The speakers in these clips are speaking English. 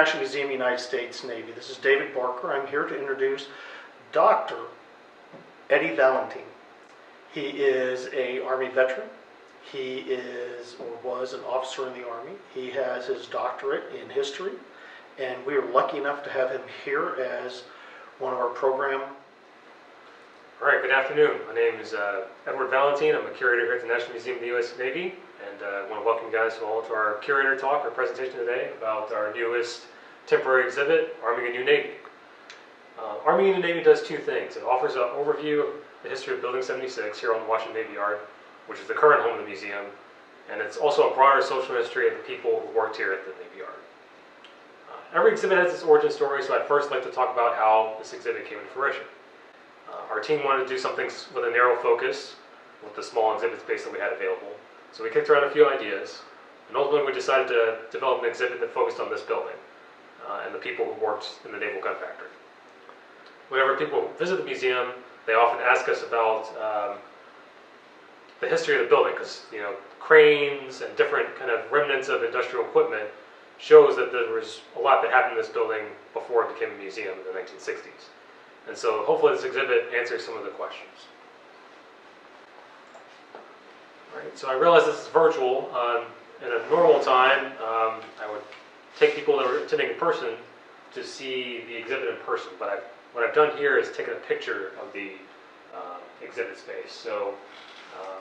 National Museum, United States Navy. This is David Barker. I'm here to introduce Dr. Eddie Valentine. He is an Army veteran. He is or was an officer in the Army. He has his doctorate in history, and we are lucky enough to have him here as one of our program. All right, good afternoon. My name is Edward Valentine. I'm a curator here at the National Museum of the U.S. Navy, and I want to welcome you guys all to our curator talk or presentation today about our newest temporary exhibit, Arming a New Navy. Arming a New Navy does two things. It offers an overview of the history of Building 76 here on the Washington Navy Yard, which is the current home of the museum, and it's also a broader social history of the people who worked here at the Navy Yard. Every exhibit has its origin story, so I'd first like to talk about how this exhibit came to fruition. Our team wanted to do something with a narrow focus with the small exhibit space that we had available. So we kicked around a few ideas, and ultimately we decided to develop an exhibit that focused on this building and the people who worked in the Naval gun factory. Whenever people visit the museum, they often ask us about the history of the building, because cranes and different kind of remnants of industrial equipment shows that there was a lot that happened in this building before it became a museum in the 1960s. And so hopefully this exhibit answers some of the questions. All right, so I realize this is virtual. In a normal time, I would take people that were attending in person to see the exhibit in person, but what I've done here is taken a picture of the exhibit space. So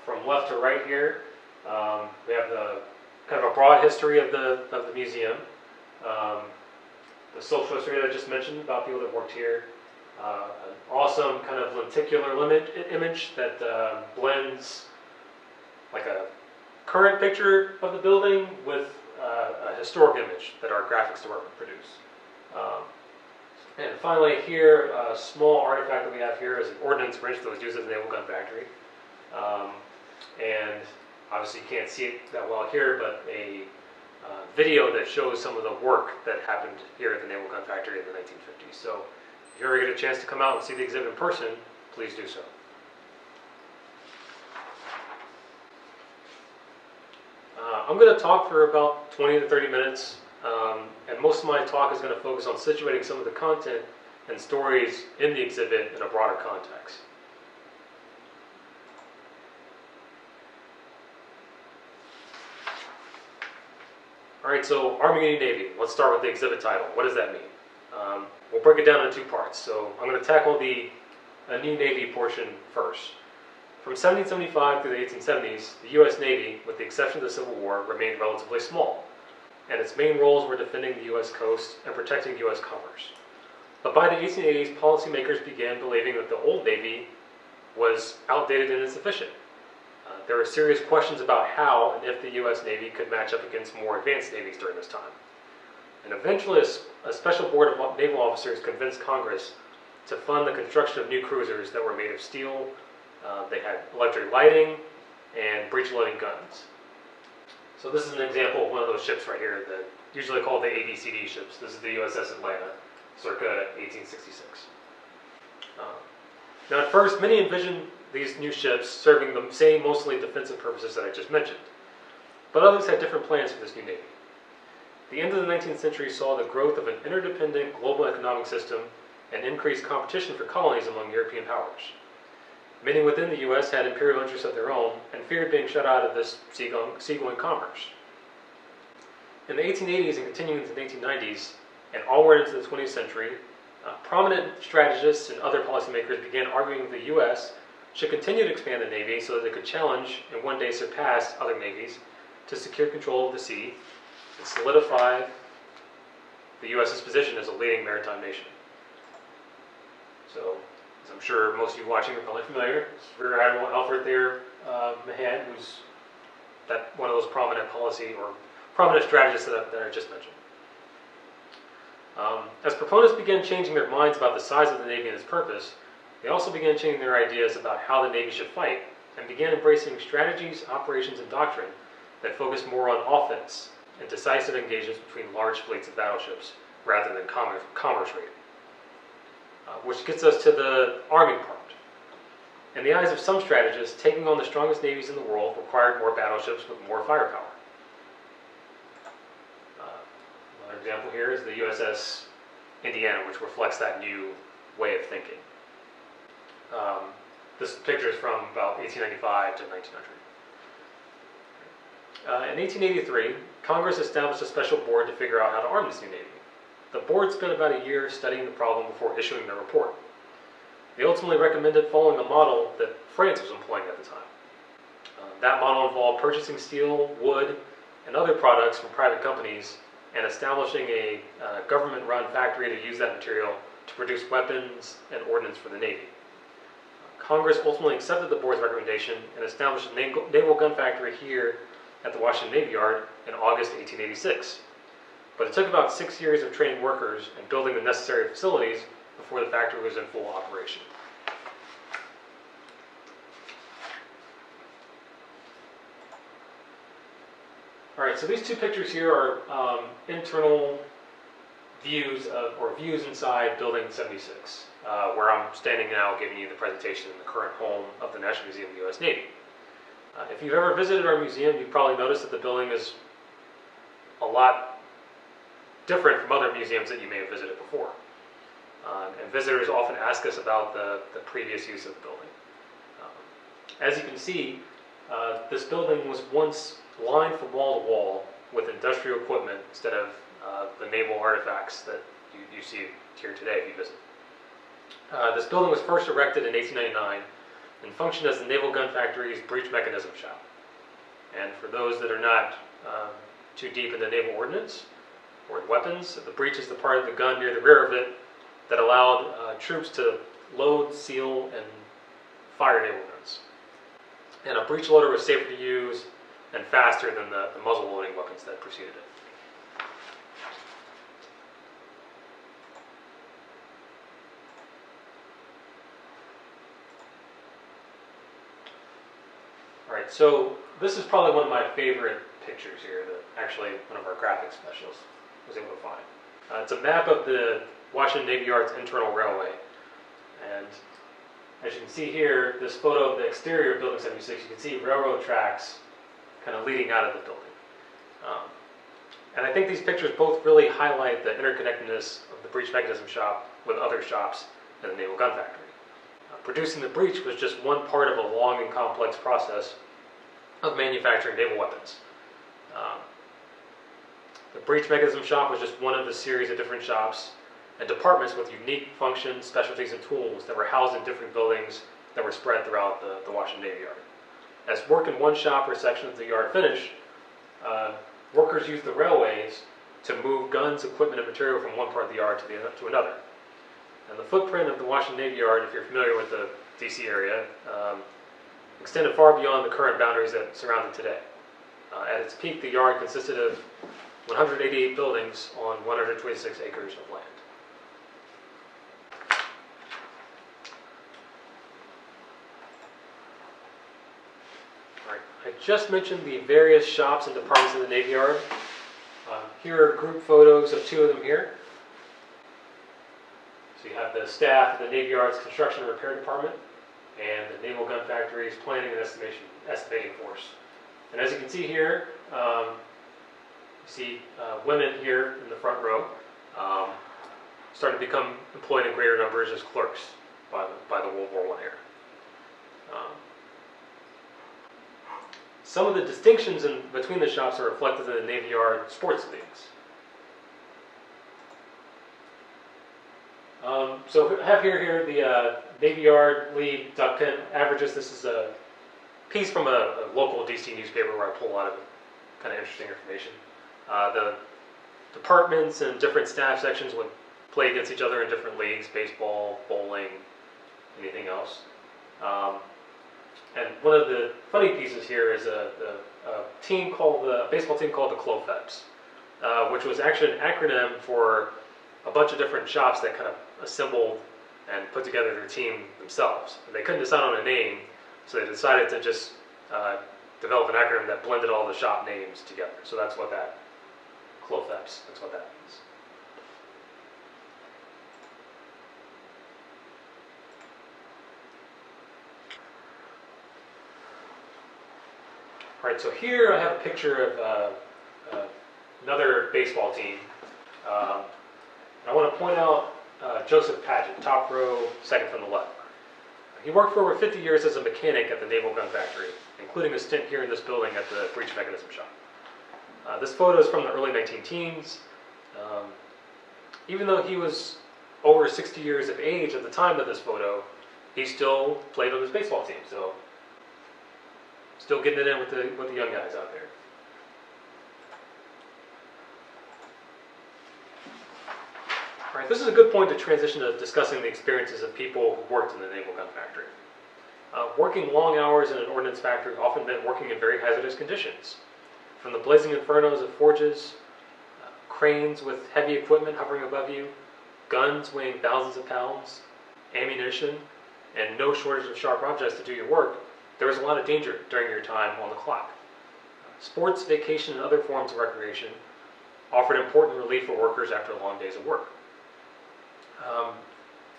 from left to right here, we have the kind of a broad history of the museum, the social history that I just mentioned about people that worked here. An awesome kind of lenticular image that blends like a current picture of the building with a historic image that our graphics department produced. And finally here, a small artifact that we have here is an ordnance wrench that was used at the Naval gun factory. And obviously you can't see it that well here, but a video that shows some of the work that happened here at the Naval gun factory in the 1950s. So if you ever get a chance to come out and see the exhibit in person, please do so. I'm going to talk for about 20 to 30 minutes, and most of my talk is going to focus on situating some of the content and stories in the exhibit in a broader context. All right, so Arming a New Navy. Let's start with the exhibit title. What does that mean? We'll break it down into two parts. So I'm going to tackle the New Navy portion first. From 1775 through the 1870s, the U.S. Navy, with the exception of the Civil War, remained relatively small, and its main roles were defending the U.S. coast and protecting U.S. commerce. But by the 1880s, policymakers began believing that the old Navy was outdated and insufficient. There were serious questions about how and if the U.S. Navy could match up against more advanced navies during this time. And eventually, a special board of naval officers convinced Congress to fund the construction of new cruisers that were made of steel. They had electric lighting and breech-loading guns. So this is an example of one of those ships right here, that usually called the ABCD ships. This is the USS Atlanta, circa 1866. Now at first, many envisioned these new ships serving the same mostly defensive purposes that I just mentioned. But others had different plans for this new Navy. The end of the 19th century saw the growth of an interdependent global economic system and increased competition for colonies among European powers. Many within the U.S. had imperial interests of their own and feared being shut out of this seagoing commerce. In the 1880s and continuing into the 1890s, and onward into the 20th century, prominent strategists and other policymakers began arguing the U.S. should continue to expand the Navy so that it could challenge and one day surpass other navies to secure control of the sea and solidify the U.S.'s position as a leading maritime nation. So, as I'm sure most of you watching are probably familiar, it's Rear Admiral Alfred Thayer Mahan, who's one of those prominent policy or prominent strategists that I just mentioned. As proponents began changing their minds about the size of the Navy and its purpose, they also began changing their ideas about how the Navy should fight and began embracing strategies, operations, and doctrine that focused more on offense and decisive engagements between large fleets of battleships rather than commerce raiding. Which gets us to the arming part. In the eyes of some strategists, taking on the strongest navies in the world required more battleships with more firepower. Another example here is the USS Indiana, which reflects that new way of thinking. This picture is from about 1895 to 1900. In 1883, Congress established a special board to figure out how to arm this new Navy. The board spent about a year studying the problem before issuing their report. They ultimately recommended following a model that France was employing at the time. That model involved purchasing steel, wood, and other products from private companies and establishing a government-run factory to use that material to produce weapons and ordnance for the Navy. Congress ultimately accepted the board's recommendation and established a naval gun factory here at the Washington Navy Yard in August 1886. But it took about 6 years of training workers and building the necessary facilities before the factory was in full operation. All right, so these two pictures here are internal views views inside Building 76, where I'm standing now giving you the presentation in the current home of the National Museum of the U.S. Navy. If you've ever visited our museum, you've probably noticed that the building is a lot different from other museums that you may have visited before. And visitors often ask us about the previous use of the building. As you can see, this building was once lined from wall to wall with industrial equipment instead of the naval artifacts that you see here today if you visit. This building was first erected in 1899 and functioned as the Naval Gun Factory's breech mechanism shop. And for those that are not too deep into naval ordnance or weapons, the breech is the part of the gun near the rear of it that allowed troops to load, seal, and fire naval guns. And a breech loader was safer to use and faster than the muzzle loading weapons that preceded it. Alright, so this is probably one of my favorite pictures here that actually one of our graphics specialists was able to find. It's a map of the Washington Navy Yard's internal railway. And as you can see here, this photo of the exterior of Building 76, you can see railroad tracks kind of leading out of the building. And I think these pictures both really highlight the interconnectedness of the breech mechanism shop with other shops in the Naval Gun Factory. Producing the breech was just one part of a long and complex process of manufacturing naval weapons. The breech mechanism shop was just one of a series of different shops and departments with unique functions, specialties, and tools that were housed in different buildings that were spread throughout the Washington Navy Yard. As work in one shop or section of the yard finished, workers used the railways to move guns, equipment, and material from one part of the yard to another. And the footprint of the Washington Navy Yard, if you're familiar with the DC area, extended far beyond the current boundaries that surround it today. At its peak, the yard consisted of 188 buildings on 126 acres of land. All right, I just mentioned the various shops and departments in the Navy Yard. Here are group photos of two of them here. So you have the staff of the Navy Yard's Construction and Repair Department and the Naval Gun Factory's Planning and Estimating Force. And as you can see here, you see women here in the front row starting to become employed in greater numbers as clerks by the World War I era. Some of the distinctions between the shops are reflected in the Navy Yard sports leagues. So I have here the Navy Yard League duck pin averages. This is a piece from a local DC newspaper where I pull a lot of kind of interesting information. The departments and different staff sections would play against each other in different leagues: baseball, bowling, anything else. And one of the funny pieces here is a baseball team called the Clofeps, which was actually an acronym for a bunch of different shops that kind of assembled and put together their team themselves. And they couldn't decide on a name, so they decided to just develop an acronym that blended all the shop names together. So that's what that Clofeps, that's what that means. All right, so here I have a picture of another baseball team. I want to point out Joseph Paget, top row, second from the left. He worked for over 50 years as a mechanic at the Naval Gun Factory, including a stint here in this building at the breech mechanism shop. This photo is from the early 19-teens. Even though he was over 60 years of age at the time of this photo, he still played on his baseball team, so still getting it in with the young guys out there. All right, this is a good point to transition to discussing the experiences of people who worked in the Naval Gun Factory. Working long hours in an ordnance factory often meant working in very hazardous conditions. From the blazing infernos of forges, cranes with heavy equipment hovering above you, guns weighing thousands of pounds, ammunition, and no shortage of sharp objects to do your work, there was a lot of danger during your time on the clock. Sports, vacation, and other forms of recreation offered important relief for workers after long days of work.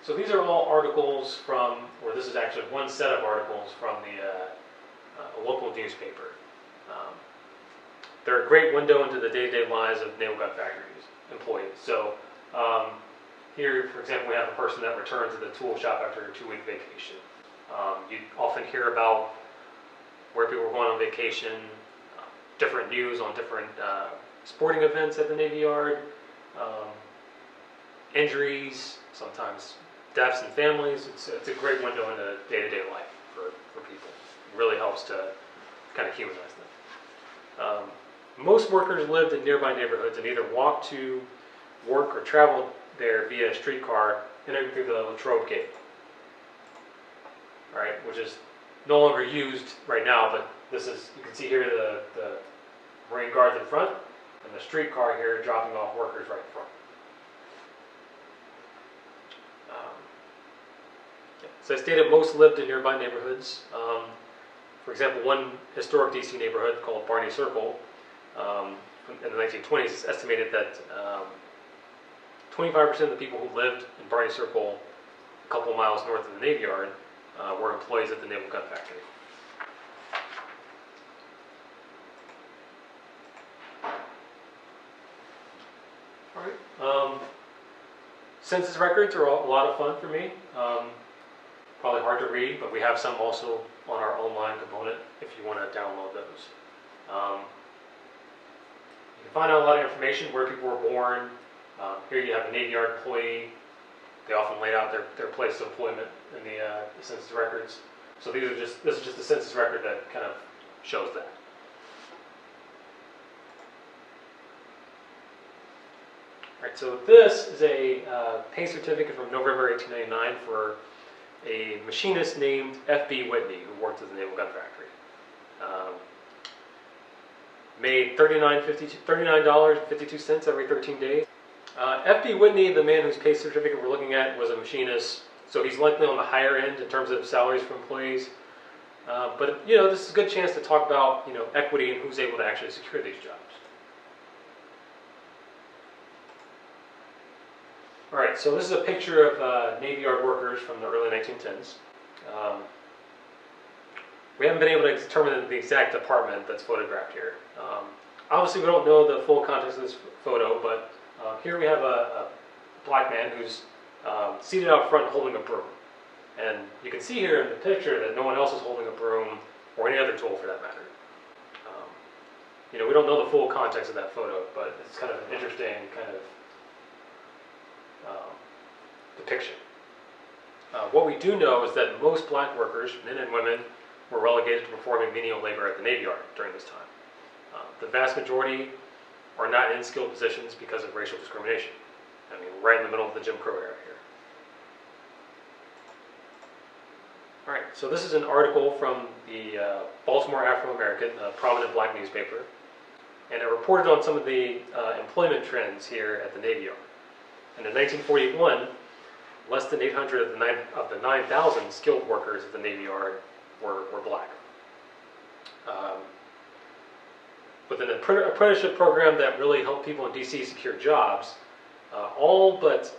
So these are all articles from, or this is actually one set of articles from a local newspaper. They're a great window into the day-to-day lives of Naval Gun Factories employees. So here, for example, we have a person that returned to the tool shop after a 2-week vacation. You often hear about where people were going on vacation, different news on different sporting events at the Navy Yard, injuries, sometimes deaths and families. It's a great window into day-to-day life for people. It really helps to kind of humanize them. Most workers lived in nearby neighborhoods and either walked to work or traveled there via a streetcar entering through the Latrobe Gate. All right, which is no longer used right now, but this is, you can see here the Marine Guards in front and the streetcar here dropping off workers right in front. So I stated most lived in nearby neighborhoods. For example, one historic DC neighborhood called Barney Circle in the 1920s, it's estimated that 25% of the people who lived in Barney Circle, a couple miles north of the Navy Yard, were employees at the Naval Gun Factory. All right. Census records are a lot of fun for me. Probably hard to read, but we have some also on our online component if you want to download those. You can find out a lot of information, where people were born. Here you have a Navy Yard employee. They often lay out their place of employment in the census records. So this is just a census record that kind of shows that. All right, so this is a pay certificate from November 1899 for a machinist named F.B. Whitney, who worked at the Naval Gun Factory. Made $39.52 every 13 days. F.B. Whitney, the man whose pay certificate we're looking at, was a machinist, so he's likely on the higher end in terms of salaries for employees. But this is a good chance to talk about equity and who's able to actually secure these jobs. All right, so this is a picture of Navy Yard workers from the early 1910s. We haven't been able to determine the exact department that's photographed here. Obviously, we don't know the full context of this photo, but here we have a black man who's seated out front holding a broom. And you can see here in the picture that no one else is holding a broom or any other tool for that matter. We don't know the full context of that photo, but it's kind of an interesting kind of depiction. What we do know is that most black workers, men and women, were relegated to performing menial labor at the Navy Yard during this time. The vast majority are not in skilled positions because of racial discrimination. I mean, right in the middle of the Jim Crow era here. All right, so this is an article from the Baltimore Afro-American, a prominent black newspaper, and it reported on some of the employment trends here at the Navy Yard. And in 1941, less than 800 of the 9,000 skilled workers at the Navy Yard were black. With an apprenticeship program that really helped people in DC secure jobs, all but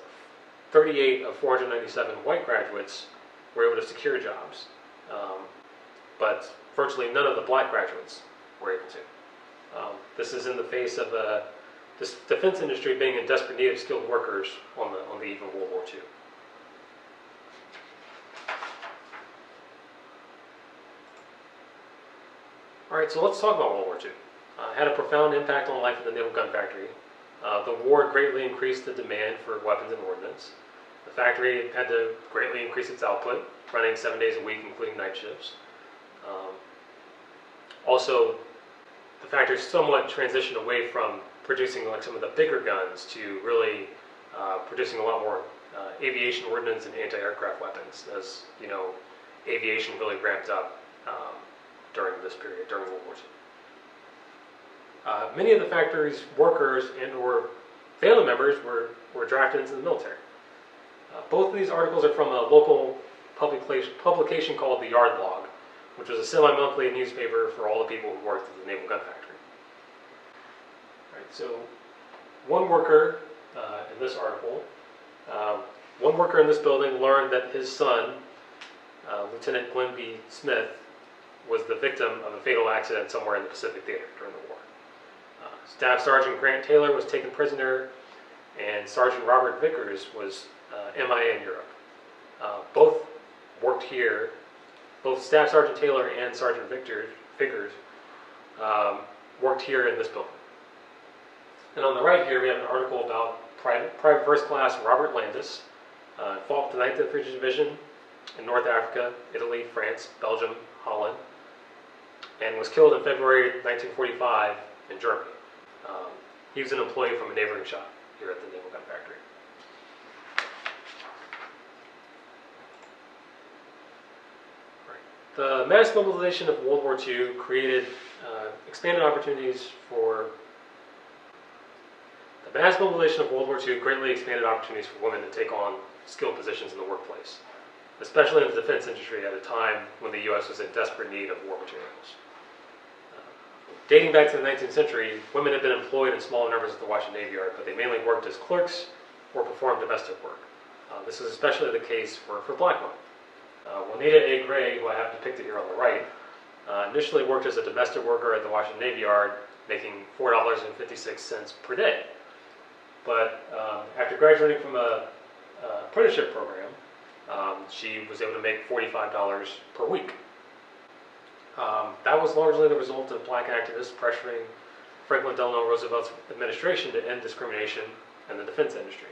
38 of 497 white graduates were able to secure jobs, but virtually none of the black graduates were able to. This is in the face of a this defense industry being in desperate need of skilled workers on the eve of World War II. All right, so let's talk about World War II. It had a profound impact on the life of the Naval Gun Factory. The war greatly increased the demand for weapons and ordnance. The factory had to greatly increase its output, running 7 days a week, including night shifts. Also, the factory somewhat transitioned away from producing like some of the bigger guns to really producing a lot more aviation ordnance and anti-aircraft weapons, as you know, aviation really ramped up during this period, during World War II. Many of the factory's workers and/or family members were drafted into the military. Both of these articles are from a local publication called the Yard Log, which was a semi-monthly newspaper for all the people who worked at the Naval Gun Factory. All right, so one worker in this article, one worker in this building learned that his son, Lieutenant Glenn B. Smith, was the victim of a fatal accident somewhere in the Pacific Theater during the war. Staff Sergeant Grant Taylor was taken prisoner, and Sergeant Robert Vickers was MIA in Europe. Both worked here. Both Staff Sergeant Taylor and Sergeant Vickers worked here in this building. And on the right here, we have an article about Private First Class Robert Landis, fought with the 9th Infantry Division in North Africa, Italy, France, Belgium, Holland, and was killed in February 1945 in Germany. He was an employee from a neighboring shop here at the Naval Gun Factory. The mass mobilization of World War II created expanded opportunities for. The mass mobilization of World War II greatly expanded opportunities for women to take on skilled positions in the workplace, especially in the defense industry at a time when the U.S. was in desperate need of war materials. Dating back to the 19th century, women had been employed in smaller numbers at the Washington Navy Yard, but they mainly worked as clerks or performed domestic work. This is especially the case for black women. Juanita A. Gray, who I have depicted here on the right, initially worked as a domestic worker at the Washington Navy Yard, making $4.56 per day. But after graduating from a apprenticeship program, she was able to make $45 per week. That was largely the result of black activists pressuring Franklin Delano Roosevelt's administration to end discrimination in the defense industry.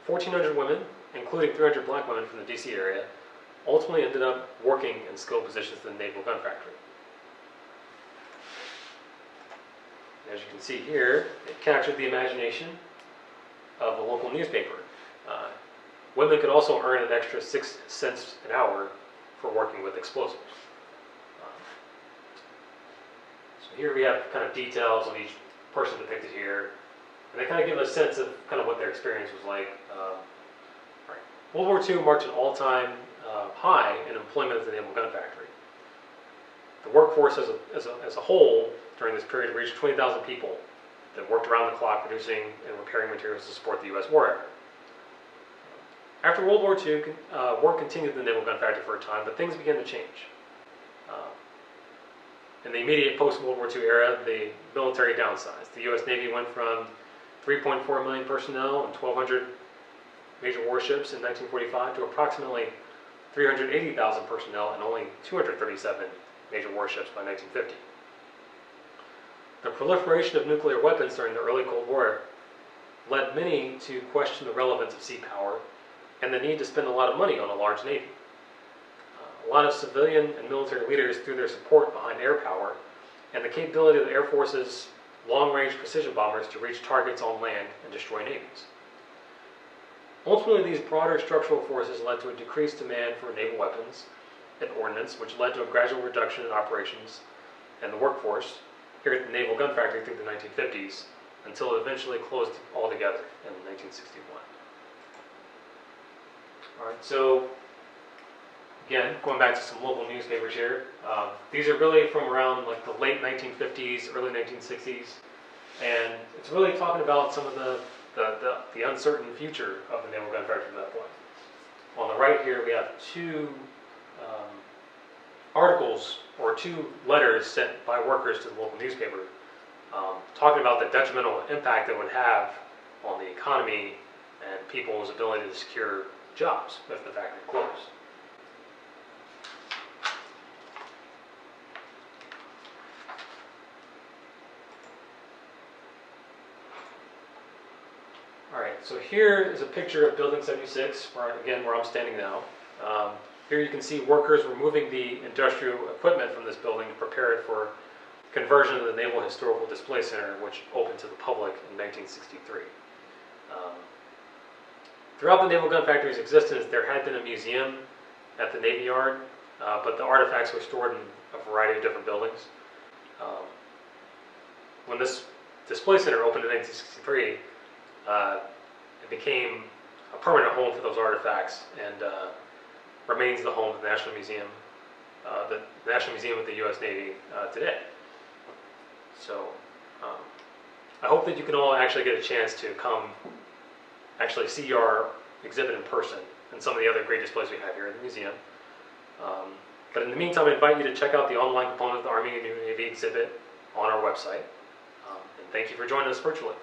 1,400 women, including 300 black women from the D.C. area, ultimately ended up working in skilled positions in the Naval Gun Factory. As you can see here, it captured the imagination of a local newspaper. Women could also earn an extra 6 cents an hour for working with explosives. So here we have kind of details of each person depicted here, and they kind of give a sense of kind of what their experience was like. World War II marked an all-time high in employment at the Naval Gun Factory. The workforce as a whole during this period reached 20,000 people that worked around the clock producing and repairing materials to support the U.S. war effort. After World War II, work continued in the Naval Gun Factory for a time, but things began to change. In the immediate post-World War II era, the military downsized. The U.S. Navy went from 3.4 million personnel and 1,200 major warships in 1945 to approximately 380,000 personnel and only 237 major warships by 1950. The proliferation of nuclear weapons during the early Cold War led many to question the relevance of sea power and the need to spend a lot of money on a large navy. A lot of civilian and military leaders threw their support behind air power and the capability of the Air Force's long-range precision bombers to reach targets on land and destroy navies. Ultimately, these broader structural forces led to a decreased demand for naval weapons and ordnance, which led to a gradual reduction in operations and the workforce here at the Naval Gun Factory through the 1950s, until it eventually closed altogether in 1961. All right, so again, going back to some local newspapers here, these are really from around like the late 1950s, early 1960s, and it's really talking about some of the uncertain future of the Naval Gun Factory at that point. On the right here, we have two articles or two letters sent by workers to the local newspaper talking about the detrimental impact it would have on the economy and people's ability to secure jobs if the factory closed. Alright, so here is a picture of Building 76, where I'm standing now. Here you can see workers removing the industrial equipment from this building to prepare it for conversion to the Naval Historical Display Center, which opened to the public in 1963. Throughout the Naval Gun Factory's existence, there had been a museum at the Navy Yard, but the artifacts were stored in a variety of different buildings. When this display center opened in 1963, it became a permanent home for those artifacts and remains the home of the National Museum, the National Museum of the U.S. Navy today. So I hope that you can all actually get a chance to come actually see our exhibit in person and some of the other great displays we have here at the museum. But in the meantime, I invite you to check out the online component of the Army and Navy exhibit on our website. And thank you for joining us virtually.